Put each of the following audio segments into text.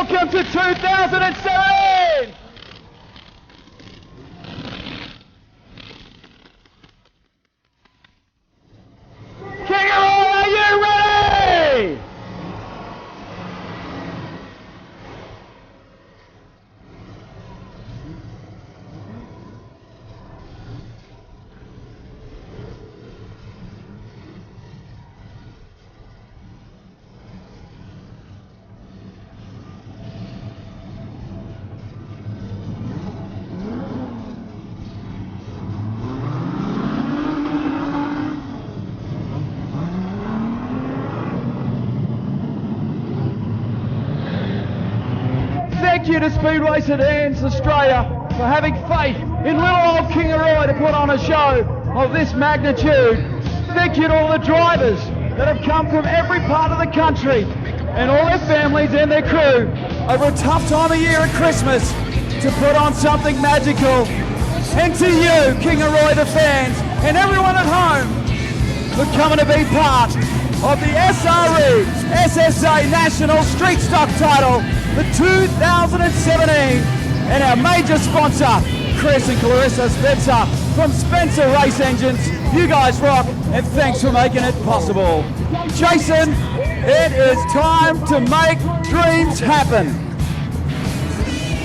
welcome to 2017! Kingaroy, are you ready? Thank you to Speedway Sedans Australia for having faith in little old Kingaroy to put on a show of this magnitude. Thank you to all the drivers that have come from every part of the country and all their families and their crew over a tough time of year at Christmas to put on something magical. And to you, Kingaroy, the fans, and everyone at home for coming to be part of the SRE SSA National Street Stock title for 2017, and our major sponsor, Chris and Clarissa Spencer from Spencer Race Engines. You guys rock, and thanks for making it possible. Jason, it is time to make dreams happen.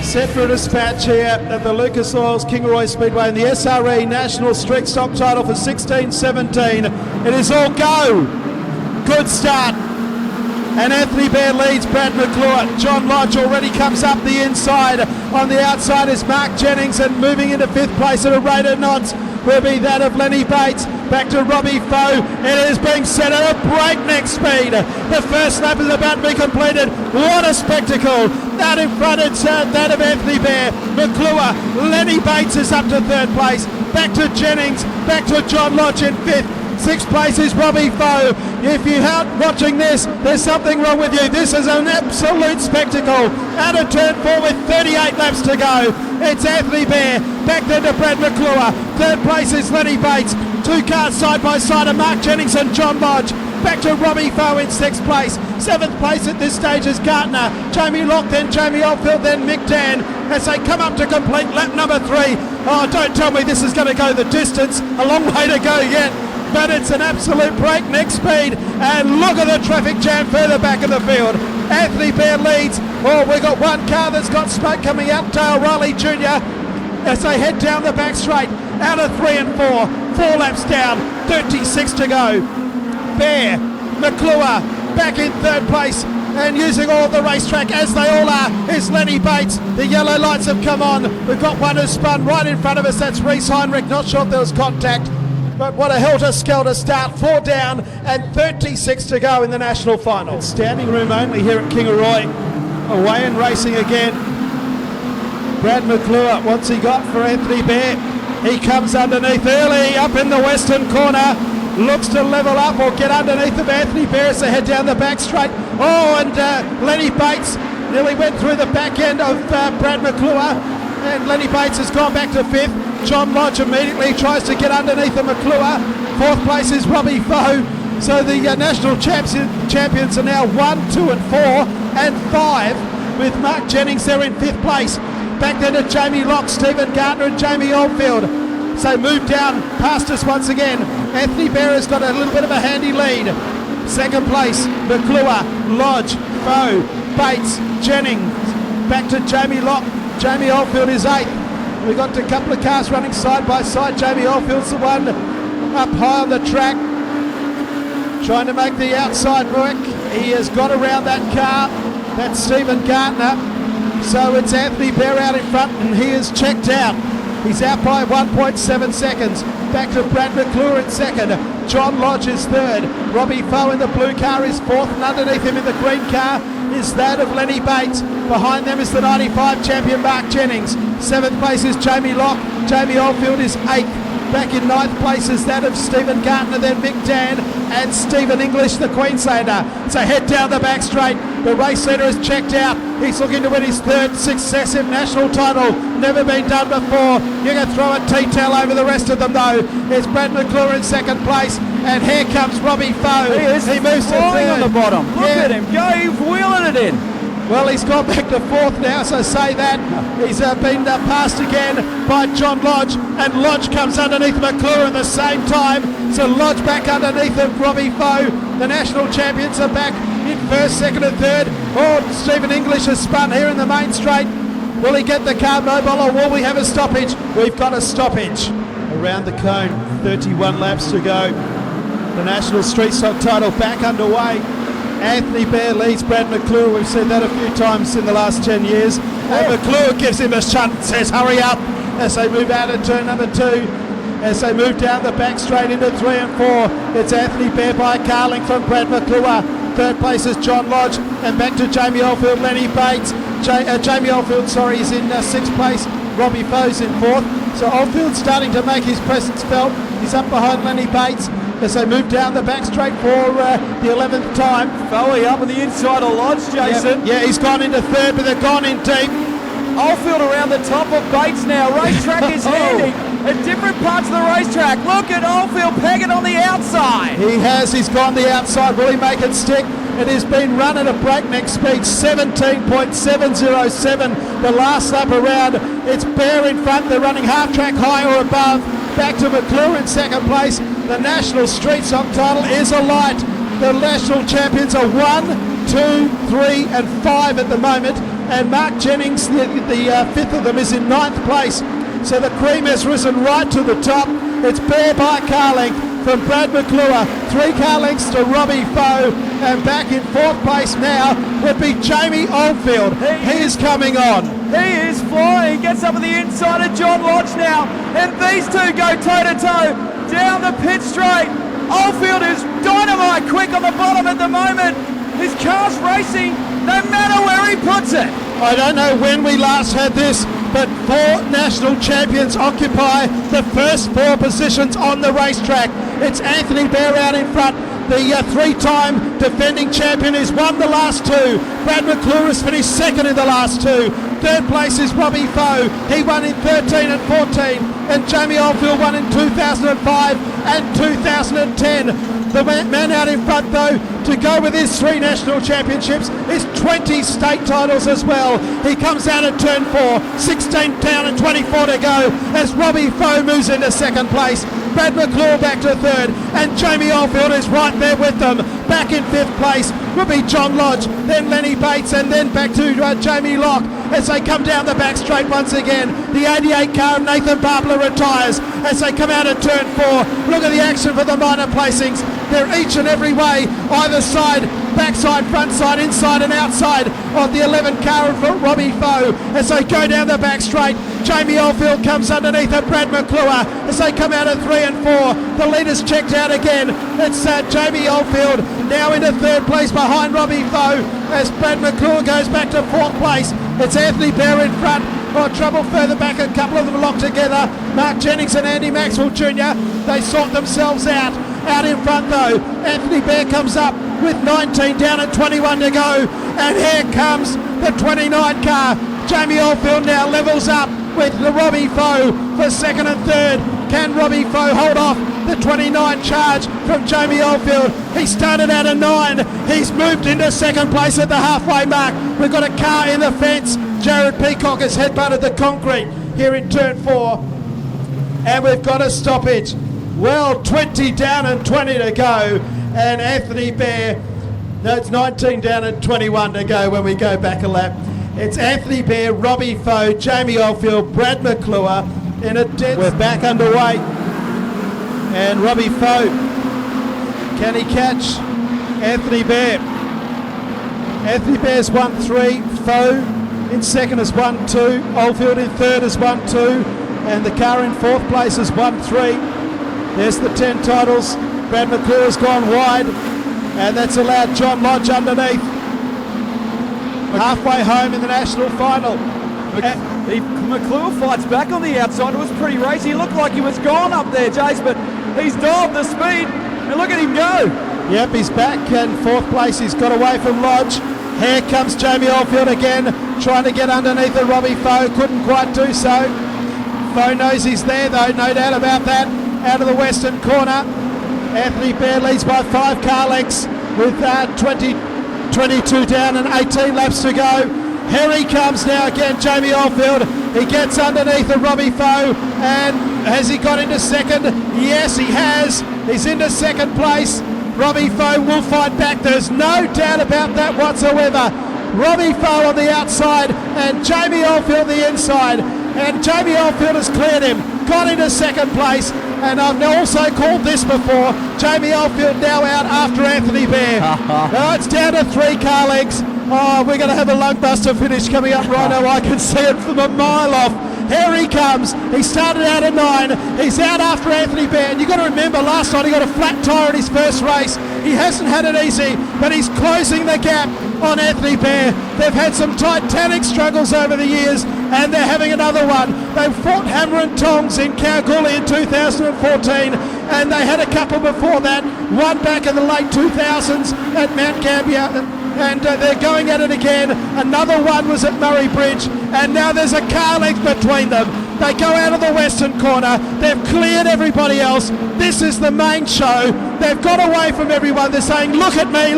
Set for a dispatch here at the Lucas Oils Kingaroy Speedway in the SRE National Street Stock title for 16-17. It is all go. Good start. And Anthony Bear leads Brad McClure. John Lodge already comes up the inside. On the outside is Mark Jennings, and moving into fifth place at a rate of knots will be that of Lenny Bates. Back to Robbie Foe. It is being set at a breakneck speed. The first lap is about to be completed. What a spectacle. Out in front it's that of Anthony Bear. McClure. Lenny Bates is up to third place. Back to Jennings. Back to John Lodge in fifth. Sixth place is Robbie Foe. If you're out watching this, there's something wrong with you. This is an absolute spectacle. Out of turn 4 with 38 laps to go. It's Anthony Bear. Back then to Brad McClure. Third place is Lenny Bates. Two cars side by side are Mark Jennings and John Lodge. Back to Robbie Foe in sixth place. Seventh place at this stage is Gartner. Jamie Locke, then Jamie Oldfield, then Mick Dan as they come up to complete lap number 3. Oh, don't tell me this is going to go the distance. A long way to go yet. But it's an absolute breakneck speed, and look at the traffic jam further back in the field. Anthony Bear leads. Oh, we got one car that's got smoke coming out, Dale Riley Jr. as they head down the back straight, out of 3 and 4 laps down, 36 to go. Bear, McClure back in third place, and using all the racetrack as they all are is Lenny Bates. The yellow lights have come on. We've got one who's spun right in front of us. That's Reese Heinrich. Not sure if there was contact. But what a helter-skelter start, 4 down and 36 to go in the national final. It's standing room only here at Kingaroy. Away and racing again. Brad McClure, what's he got for Anthony Bear? He comes underneath early, up in the western corner. Looks to level up or get underneath of Anthony Bear as they head down the back straight. Oh, and Lenny Bates nearly went through the back end of Brad McClure. And Lenny Bates has gone back to fifth. John Lodge immediately tries to get underneath the McClure. Fourth place is Robbie Foe. So the national champions are now 1, 2 and 4 and 5 with Mark Jennings there in fifth place. Back then to Jamie Locke, Stephen Gartner and Jamie Oldfield. So move down past us once again. Anthony Bear has got a little bit of a handy lead. Second place, McClure, Lodge, Foe, Bates, Jennings. Back to Jamie Locke. Jamie Oldfield is 8th. We've got a couple of cars running side by side. Jamie Oldfield's the one up high on the track, trying to make the outside work. He has got around that car. That's Stephen Gartner. So it's Anthony Bear out in front, and he is checked out. He's out by 1.7 seconds. Back to Brad McClure in second. John Lodge is third. Robbie Foe in the blue car is fourth, and underneath him in the green car is that of Lenny Bates. Behind them is the 95 champion Mark Jennings. Seventh place is Jamie Locke. Jamie Oldfield is 8th. Back in ninth place is that of Stephen Gartner, then Mick Dan and Stephen English, the Queenslander. So head down the back straight. The race leader is checked out. He's looking to win his third successive national title. Never been done before. You can throw a T-tail over the rest of them though. It's Brad McClure in second place, and here comes Robbie Foe. He moves to third. On the bottom. Look at him go, he's wheeling it in. Well, he's gone back to fourth now, so say that. He's been passed again by John Lodge, and Lodge comes underneath McClure at the same time. So Lodge back underneath of Robbie Foe. The national champions are back in first, second and third. Oh, Stephen English has spun here in the main straight. Will he get the car mobile, or will we have a stoppage? We've got a stoppage. Around the cone, 31 laps to go. The national street stock title back underway. Anthony Bear leads Brad McClure. We've said that a few times in the last 10 years. And McClure gives him a shunt and says, hurry up, as they move out of turn number 2. As they move down the back straight into 3 and 4, it's Anthony Bear by a car length from Brad McClure. Third place is John Lodge, and back to Jamie Oldfield, Lenny Bates. Jamie Oldfield, is in 6th place. Robbie Foe's in 4th. So Oldfield's starting to make his presence felt. He's up behind Lenny Bates as they move down the back straight for the 11th time. Foley up on the inside of Lodge, Jason. Yeah, he's gone into third, but they've gone in deep. Oldfield around the top of Bates now. Racetrack is handy at different parts of the racetrack. Look at Oldfield pegging on the outside. He has. He's gone the outside. Will he make it stick? It has been run at a breakneck speed, 17.707 the last lap around. It's Bear in front. They're running half track high or above. Back to McClure in second place. The national street stock title is alight. The national champions are 1, 2, 3 and 5 at the moment. And Mark Jennings, the fifth of them, is in 9th place. So the cream has risen right to the top. It's Bear by a car length from Brad McClure. 3 car lengths to Robbie Foe. And back in 4th place now would be Jamie Oldfield. He is coming on. He is flying. Gets up on the inside of John Lodge now. And these two go toe-to-toe down the pit straight. Oldfield is dynamite quick on the bottom at the moment. His car's racing no matter where he puts it. I don't know when we last had this, but 4 national champions occupy the first 4 positions on the racetrack. It's Anthony Bear out in front. The 3-time defending champion has won the last 2. Brad McClure has finished second in the last 2. Third place is Robbie Foe. He won in 13 and 14. And Jamie Oldfield won in 2005 and 2010. The man out in front, though, to go with his 3 national championships is 20 state titles as well. He comes out at turn 4, 16 down and 24 to go as Robbie Foe moves into second place. Brad McClure back to third, and Jamie Oldfield is right there with them. Back in 5th place will be John Lodge, then Lenny Bates, and then back to Jamie Locke as they come down the back straight once again. The 88 car of Nathan Barbler retires as they come out at turn 4. Look at the action for the minor placings. They're each and every way, either side, backside, front side, inside and outside of the 11 car of Robbie Foe as they go down the back straight. Jamie Oldfield comes underneath of Brad McClure as they come out at 3 and 4. The leader's checked out again. It's Jamie Oldfield now into 3rd place behind Robbie Foe as Brad McClure goes back to 4th place. It's Anthony Bear in front. Trouble further back, a couple of them locked together. Mark Jennings and Andy Maxwell Jr. They sort themselves out. Out in front though, Anthony Bear comes up with 19 down and 21 to go. And here comes the 29 car. Jamie Oldfield now levels up with the Robbie Foe for 2nd and 3rd. Can Robbie Foe hold off the 29 charge from Jamie Oldfield? He started out at 9. He's moved into 2nd place at the halfway mark. We've got a car in the fence. Jared Peacock has headbutted the concrete here in turn 4. And we've got a stoppage. Well, 20 down and 20 to go. And Anthony Bear, no, it's 19 down and 21 to go when we go back a lap. It's Anthony Bear, Robbie Foe, Jamie Oldfield, Brad McClure in a dead. We're back underway. And Robbie Foe, can he catch Anthony Bear? Anthony Bear's 1-3, Foe in 2nd is 1-2, Oldfield in 3rd is 1-2, and the car in 4th place is 1-3. There's the 10 titles. Brad McClure has gone wide, and that's allowed John Lodge underneath. Halfway home in the national final. McClure fights back on the outside. It was pretty racy. He looked like he was gone up there, Jace, but he's dialed the speed, and look at him go. Yep, he's back in 4th place. He's got away from Lodge. Here comes Jamie Oldfield again, trying to get underneath the Robbie Foe. Couldn't quite do so. Foe knows he's there, though, no doubt about that. Out of the western corner, Anthony Bear leads by 5 car lengths with 20 22 down and 18 laps to go. Here he comes now again, Jamie Oldfield. He gets underneath of Robbie Foe, and has he got into second? Yes, he has. He's into second place. Robbie Foe will fight back. There's no doubt about that whatsoever. Robbie Foe on the outside and Jamie Oldfield the inside. And Jamie Oldfield has cleared him, got into second place. And I've also called this before. Jamie Oldfield now out after Anthony Bear. Now it's down to 3 car lengths. Oh, we're going to have a lungbuster finish coming up, Rhino. I can see it from a mile off. Here he comes. He started out at 9. He's out after Anthony Bear. And you've got to remember, last night he got a flat tyre in his first race. He hasn't had it easy, but he's closing the gap on Anthony Bear. They've had some titanic struggles over the years, and they're having another one. They fought hammer and tongs in Kalgoorlie in 2014, and they had a couple before that, one back in the late 2000s at Mount Gambier, and they're going at it again. Another one was at Murray Bridge, and now there's a car length between them. They go out of the western corner. They've cleared everybody else. This is the main show. They've got away from everyone. They're saying, look at me,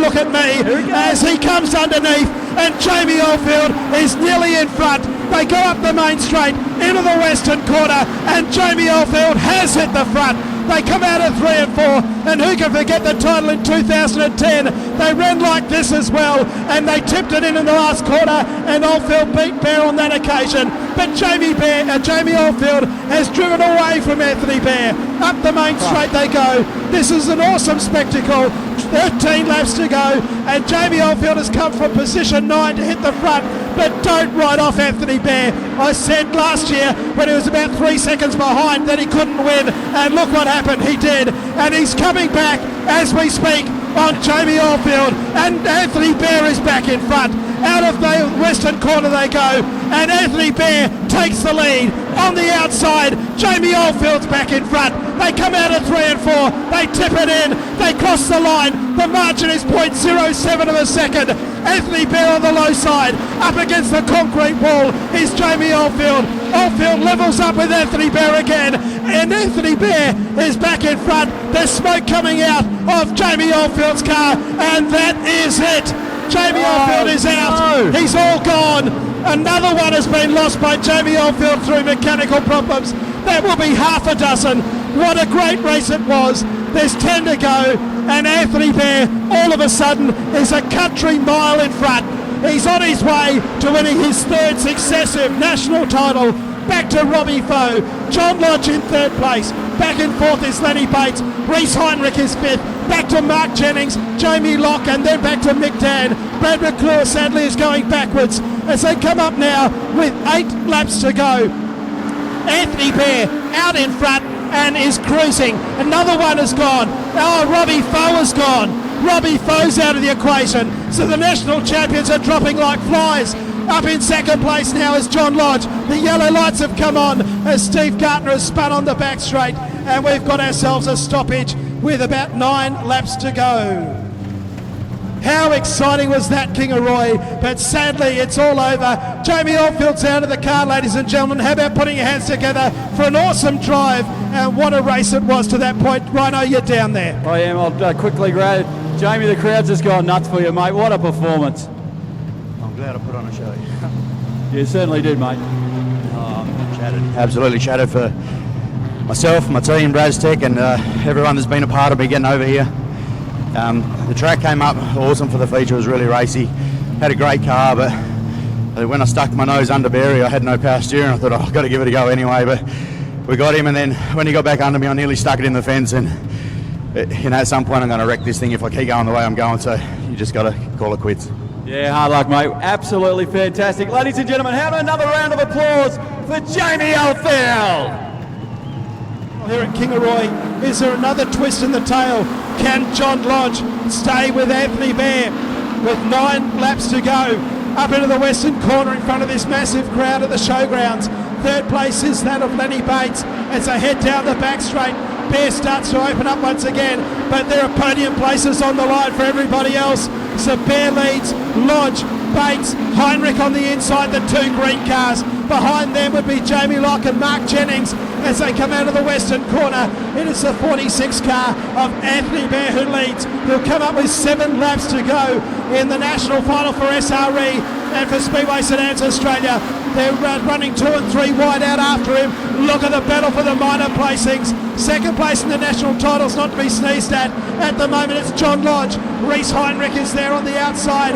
as he comes underneath, and Jamie Oldfield is nearly in front. They go up the main straight into the western corner, and Jamie Oldfield has hit the front. They come out at 3 and 4, and who can forget the title in 2010? They ran like this as well, and they tipped it in the last quarter, and Oldfield beat Bear on that occasion. But Jamie Oldfield has driven away from Anthony Bear. Up the main straight they go. This is an awesome spectacle. 13 laps to go, and Jamie Oldfield has come from position 9 to hit the front, but don't write off Anthony Bear. I said last year when he was about 3 seconds behind that he couldn't win, and look what happened, he did, and he's coming back as we speak on Jamie Oldfield, and Anthony Bear is back in front. Out of the western corner they go, and Anthony Bear takes the lead. On the outside, Jamie Oldfield's back in front. They come out at 3 and 4. They tip it in. They cross the line. The margin is 0.07 of a second. Anthony Bear on the low side. Up against the concrete wall is Jamie Oldfield. Oldfield levels up with Anthony Bear again. And Anthony Bear is back in front. There's smoke coming out of Jamie Oldfield's car. And that is it. Jamie Oldfield is out. No. He's all gone. Another one has been lost by Jamie Oldfield through mechanical problems. That will be half a dozen. What a great race it was. There's 10 to go, and Anthony Bear all of a sudden is a country mile in front. He's on his way to winning his 3rd successive national title. Back to Robbie Foe. John Lodge in 3rd place. Back in 4th is Lenny Bates. Reese Heinrich is 5th. Back to Mark Jennings, Jamie Locke, and then back to Mick Dan. Brad McClure sadly is going backwards as they come up now with 8 laps to go. Anthony Bear out in front and is cruising. Another one has gone. Oh, Robbie Foe has gone. Robbie Foe's out of the equation. So the national champions are dropping like flies. Up in second place now is John Lodge. The yellow lights have come on as Steve Gartner has spun on the back straight, and we've got ourselves a stoppage with about 9 laps to go. How exciting was that, Kingaroy? But sadly, it's all over. Jamie Oldfield's out of the car, ladies and gentlemen. How about putting your hands together for an awesome drive? And what a race it was to that point. Rhino, you're down there. I am. I'll quickly grab Jamie. The crowd's just gone nuts for you, mate. What a performance. I'm glad I put on a show. You certainly did, mate. Absolutely shattered for myself, my team, Raztech, and everyone that's been a part of me getting over here. The track came up awesome for the feature. It was really racy. Had a great car, but when I stuck my nose under Barry, I had no power steering. I thought, I've got to give it a go anyway, but we got him, and then when he got back under me, I nearly stuck it in the fence, and at some point I'm going to wreck this thing if I keep going the way I'm going, so you just got to call it quits. Yeah, hard luck, mate. Absolutely fantastic. Ladies and gentlemen, how about another round of applause for Jamie Oldfield? Here at Kingaroy, is there another twist in the tail? Can John Lodge stay with Anthony Bear with 9 laps to go? Up into the western corner in front of this massive crowd at the showgrounds. 3rd place is that of Lenny Bates as they head down the back straight. Bear starts to open up once again, but there are podium places on the line for everybody else. So Bear leads, Lodge, Bates, Heinrich on the inside, the two green cars. Behind them would be Jamie Locke and Mark Jennings as they come out of the western corner. It is the 46 car of Anthony Bear who leads. He'll come up with 7 laps to go in the national final for SRE and for Speedway St Anne's Australia. They're running 2 and 3 wide out after him. Look at the battle for the minor placings. Second place in the national titles, not to be sneezed at. At the moment, it's John Lodge. Reese Heinrich is there on the outside.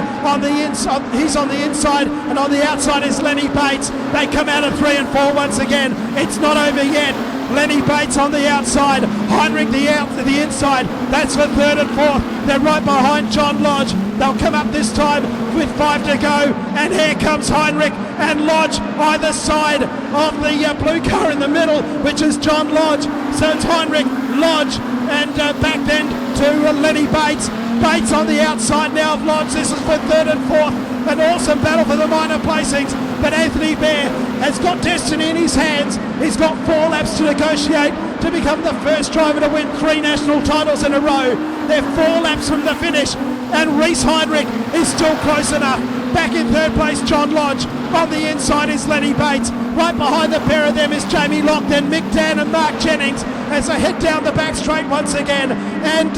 He's on the inside, and on the outside is Lenny Bates. They come out of 3 and 4 once again. It's not over yet. Lenny Bates on the outside, Heinrich the inside. That's for 3rd and 4th. They're right behind John Lodge. They'll come up this time with 5 to go, and here comes Heinrich and Lodge either side of the blue car in the middle, which is John Lodge. So it's Heinrich, Lodge, and back then to Lenny Bates. Bates on the outside now of Lodge. This is for 3rd and 4th. An awesome battle for the minor placings, but Anthony Bear has got destiny in his hands. He's got 4 laps to negotiate to become the first driver to win 3 national titles in a row. They're 4 laps from the finish, and Reese Heinrich is still close enough. Back in 3rd place, John Lodge. On the inside is Lenny Bates. Right behind the pair of them is Jamie Locke, then Mick Dan and Mark Jennings as they head down the back straight once again. And,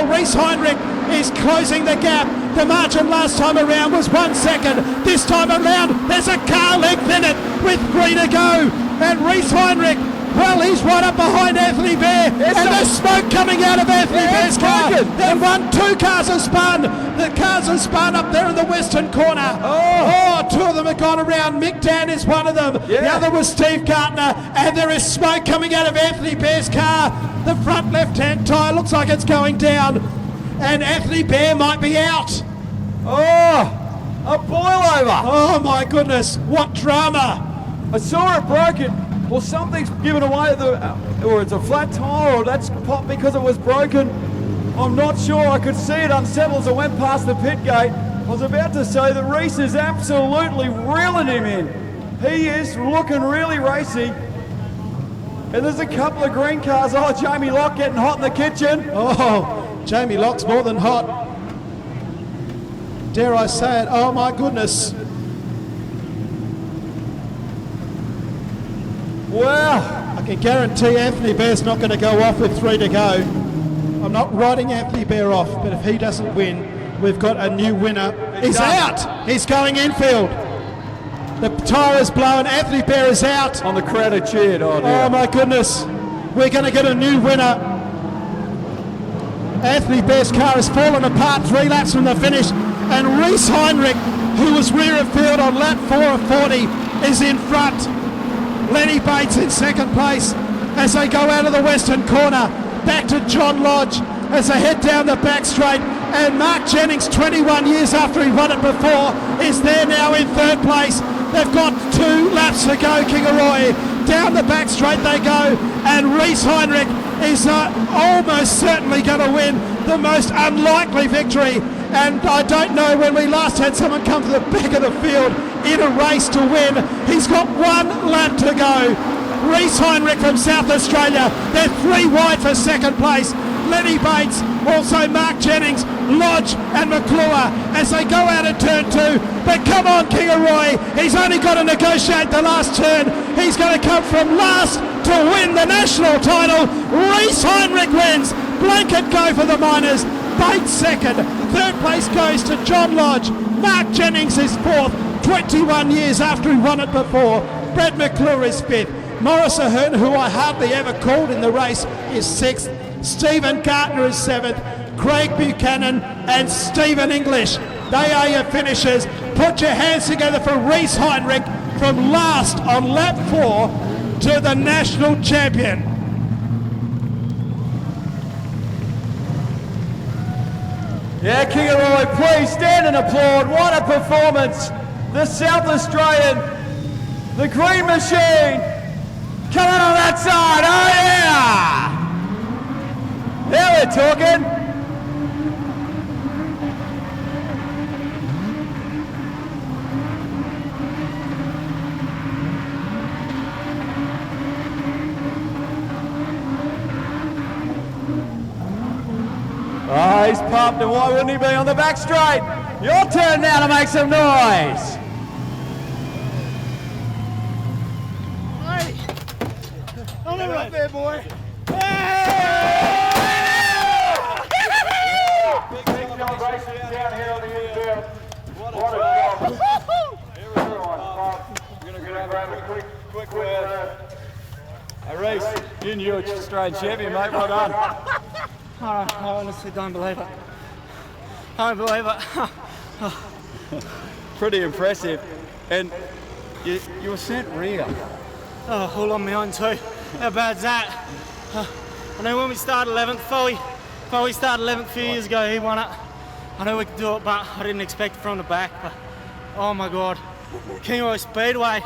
Reese Heinrich is closing the gap. The margin last time around was 1 second. This time around, there's a car length in it with 3 to go. And Reese Heinrich, well, he's right up behind Anthony Bear. And there's smoke coming out of Anthony Bear's car. Then 2 cars are spun. The cars are spun up there in the western corner. Oh, 2 of them have gone around. Mick Dan is one of them. Yeah. The other was Steve Gartner. And there is smoke coming out of Anthony Bear's car. The front left-hand tyre looks like it's going down. And Anthony Bear might be out. Oh, a boil over. Oh my goodness, what drama. I saw it broken. Well, something's given away, or it's a flat tyre, or that's popped because it was broken. I'm not sure. I could see it unsettle as I went past the pit gate. I was about to say that Reese is absolutely reeling him in. He is looking really racy. And there's a couple of green cars. Oh, Jamie Locke getting hot in the kitchen. Oh, Jamie Locke's more than hot. Dare I say it? Oh my goodness. Wow. I can guarantee Anthony Bear's not going to go off with 3 to go. I'm not writing Anthony Bear off, but if he doesn't win, we've got a new winner. He's out. He's going infield. The tyre is blown. Anthony Bear is out. On the crowded cheered. Oh, dear. Oh my goodness. We're going to get a new winner. Anthony Bear's car has fallen apart 3 laps from the finish, and Reese Heinrich, who was rear of field on lap 4 of 40, is in front. Lenny Bates in 2nd place as they go out of the western corner. Back to John Lodge as they head down the back straight, and Mark Jennings, 21 years after he won it before, is there now in 3rd place. They've got 2 laps to go, Kingaroy. Down the back straight they go, and Reese Heinrich is almost certainly going to win the most unlikely victory. And I don't know when we last had someone come to the back of the field in a race to win. He's got 1 lap to go. Reese Heinrich from South Australia. They're 3 wide for 2nd place. Lenny Bates, also Mark Jennings, Lodge and McClure as they go out of turn 2. But come on, Kingaroy, he's only got to negotiate the last turn. He's going to come from last to win the national title. Reese Heinrich wins. Blanket go for the minors. Bates 2nd. 3rd place goes to John Lodge. Mark Jennings is 4th, 21 years after he won it before. Brad McClure is 5th. Morris Ahern, who I hardly ever called in the race, is 6th. Stephen Gartner is 7th. Craig Buchanan and Stephen English. They are your finishers. Put your hands together for Reese Heinrich from last on lap 4 to the national champion. Yeah, Kingaroy, please stand and applaud. What a performance. The South Australian, the Green Machine, coming on that side. Oh, yeah. Now we're talking. Oh, he's pumped, and why wouldn't he be on the back straight? Your turn now to make some noise. On the right there, boy. Big job racing down here on the infield. What a job. We're going to grab a quick word. Hey, Reece, you knew it's Australian champion, mate. Well done. I honestly don't believe it. I don't believe it. Pretty impressive. And you were sent rear. Oh, all on my own too. How bad's that? I know when we started 11th, Foley started 11th a few years ago, he won it. I know we could do it, but I didn't expect it from the back. But, oh my God, Kingaroy Speedway,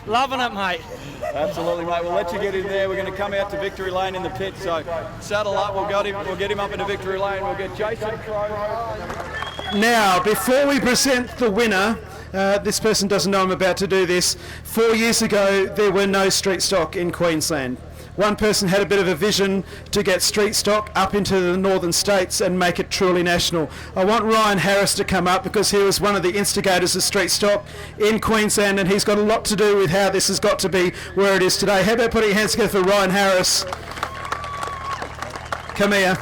loving it, mate. Absolutely, mate. We'll let you get in there. We're going to come out to Victory Lane in the pit. So saddle up. We'll get him up into Victory Lane. We'll get Jason Crowe. Now, before we present the winner, this person doesn't know I'm about to do this. 4 years ago, there were no street stock in Queensland. One person had a bit of a vision to get street stock up into the northern states and make it truly national. I want Ryan Harris to come up because he was one of the instigators of street stock in Queensland, and he's got a lot to do with how this has got to be where it is today. How about putting your hands together for Ryan Harris? Come here.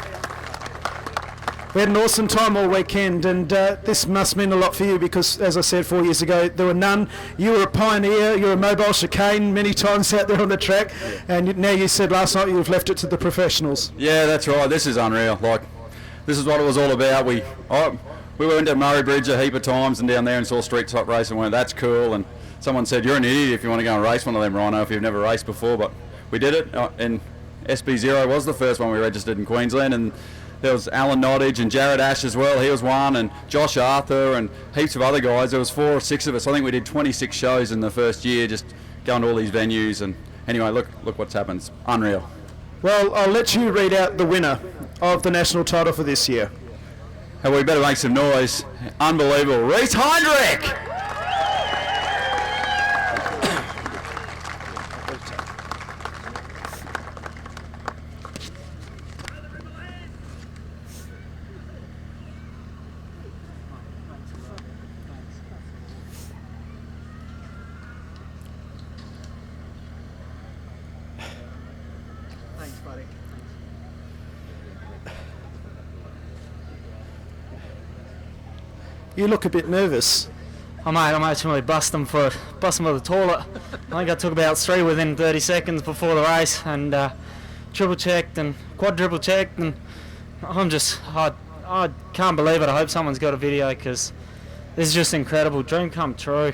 We had an awesome time all weekend, and this must mean a lot for you because, as I said 4 years ago, there were none. You were a pioneer, you were a mobile chicane many times out there on the track, and now you said last night you've left it to the professionals. Yeah, that's right. This is unreal. Like, this is what it was all about. We went to Murray Bridge a heap of times and down there and saw street stock race and went, that's cool. And someone said, you're an idiot if you want to go and race one of them, Rhino, if you've never raced before. But we did it, and SB0 was the first one we registered in Queensland, and there was Alan Nottage and Jared Ash as well. He was one, and Josh Arthur and heaps of other guys. There was 4 or 6 of us. I think we did 26 shows in the first year, just going to all these venues. And anyway, look what's happened. It's unreal. Well, I'll let you read out the winner of the national title for this year. And we better make some noise. Unbelievable. Reece Heinrich! Thanks, buddy. You look a bit nervous. Oh, mate, I'm actually busting for the toilet. I think I took about 3 within 30 seconds before the race, and triple checked and quadruple checked, and I can't believe it. I hope someone's got a video because this is just incredible. Dream come true.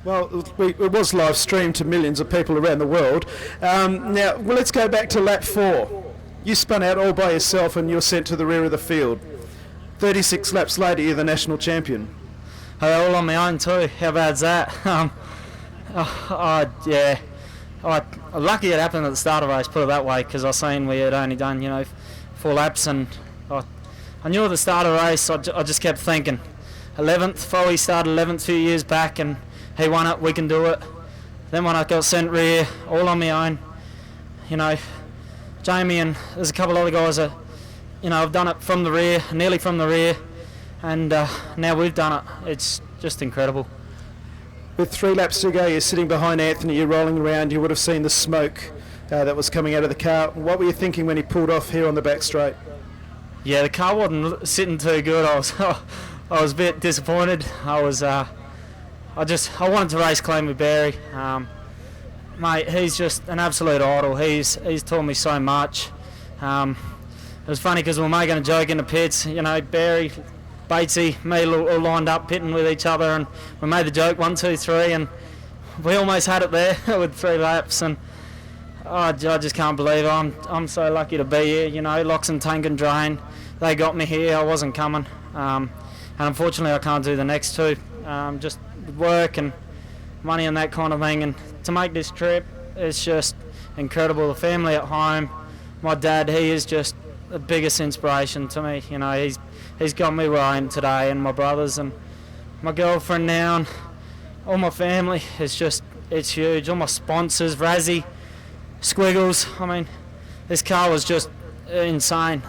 Well, it was live streamed to millions of people around the world. Now, let's go back to lap 4. You spun out all by yourself and you were sent to the rear of the field. 36 laps later, you're the national champion. All on my own too. How bad's that? Yeah. Lucky it happened at the start of the race, put it that way, because I seen we had only done, 4 laps, and I knew at the start of the race, I just kept thinking, 11th, Foley started 11th a few years back, and he won it, we can do it. Then when I got sent rear, all on my own, Jamie and there's a couple other guys that, have done it from the rear, nearly from the rear, and now we've done it. It's just incredible. With 3 laps to go, you're sitting behind Anthony, you're rolling around, you would have seen the smoke that was coming out of the car. What were you thinking when he pulled off here on the back straight? Yeah, the car wasn't sitting too good. I was a bit disappointed. I wanted to race clean with Barry. Mate, he's just an absolute idol. He's taught me so much. It was funny because we were making a joke in the pits. Barry, Batesy, me all lined up pitting with each other, and we made the joke 1, 2, 3, and we almost had it there with 3 laps. And I just can't believe it. I'm so lucky to be here. Loxon, Tank and Drain, they got me here. I wasn't coming, and unfortunately I can't do the next 2. Just work and money and that kind of thing. And to make this trip, it's just incredible. The family at home, my dad, he is just the biggest inspiration to me. He's got me where I am today, and my brothers and my girlfriend now, and all my family. It's huge. All my sponsors, Razzie, Squiggles. This car was just insane.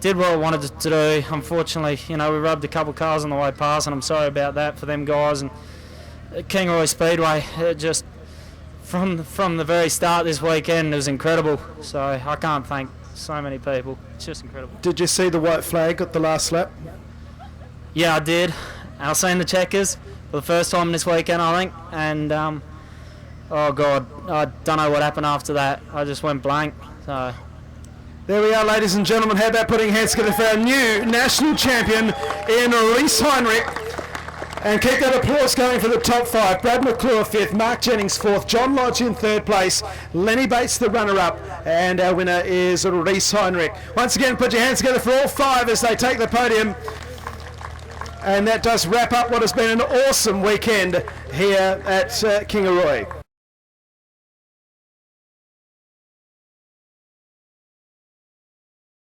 did what I wanted to do. Unfortunately, we rubbed a couple cars on the way past, and I'm sorry about that for them guys. And at Kingaroy Speedway, it just from the very start this weekend, it was incredible. So I can't thank so many people. It's just incredible. Did you see the white flag at the last lap? Yeah, I did. And I've seen the checkers for the first time this weekend, I think. And oh God, I don't know what happened after that. I just went blank. So. There we are, ladies and gentlemen. How about putting hands together for our new national champion, Ian Rees-Heinrich. And keep that applause going for the top 5. Brad McClure 5th, Mark Jennings 4th, John Lodge in 3rd place, Lenny Bates the runner-up, and our winner is Rees-Heinrich. Once again, put your hands together for all 5 as they take the podium. And that does wrap up what has been an awesome weekend here at Kingaroy.